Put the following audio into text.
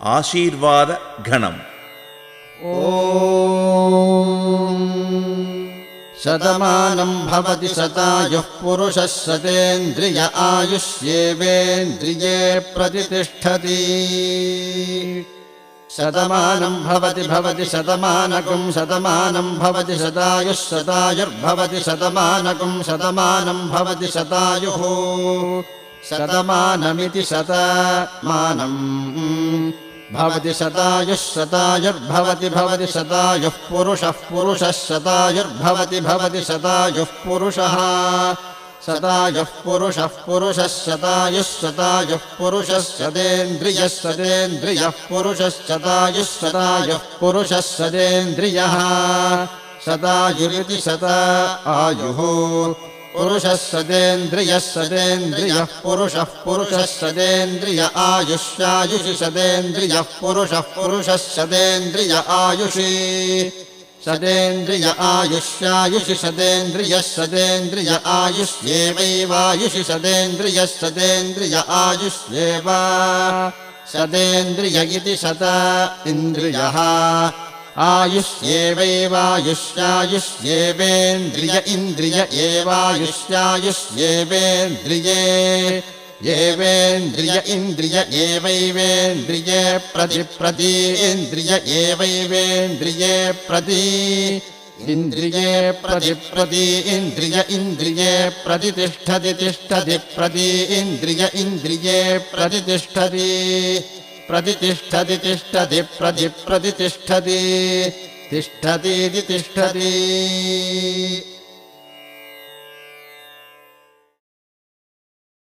ఆశీర్వాద ఘనం. ఓం శతమానం భవతి శతాయుః పురుషः శతేంద్రియ ఆయుష్యేవేంద్రియే ప్రతిష్ఠతి. శతమానం భవతి భవతి శతమానకం శతమానం భవతి శతాయుః శతాయుర్భవతి శతమానకం శతమానం భవతి శతాయుః శతమానమితి శతమానం భవతి శతాయుః శతాయుర్భవతి భవతి శతాయుః పురుషः పురుషः శతాయుర్భవతి భవతి శతాయుః పురుషः శతాయుః పురుషः పురుషः శతాయుః శతాయుః పురుషः శతేంద్రియः శతేంద్రియः పురుషः శతాయుః శతాయుః పురుషः శతేంద్రియः శతాయురితి శతాయుః పురుషः శతేంద్రియः శతేంద్రియः పురుషः పురుషः శతేంద్రియ ఆయుష్యాయుషి శతేంద్రియः పురుషः పురుషः శతేంద్రియ ఆయుషి శతేంద్రియ ఆయుష్యాయుషి శతేంద్రియः శతేంద్రియ ఆయుష్యేవైవాయుషి శతేంద్రియः శతేంద్రియ ఆయుష్యేవ శతేంద్రియ ఇతి శత ఇంద్రియः ఆయుష్యేవైవాయుష్యాయుష్యేవేంద్రియ ఇంద్రియ ఏవాయుష్యాయుష్యేవేంద్రియే ఏవేంద్రియ ఇంద్రియ ఏవైవేంద్రియే ప్రతి ఇంద్రియ ఏవైవేంద్రియే ప్రతి ఇంద్రియే ప్రతి ఇంద్రియ ఇంద్రియే ప్రతిష్ఠతి తిష్టతి ప్రతి ఇంద్రియ ఇంద్రియే ప్రతిష్ఠతి ప్రతిష్ఠతి తిష్టతి ప్రతిష్ఠతి తిష్టతి.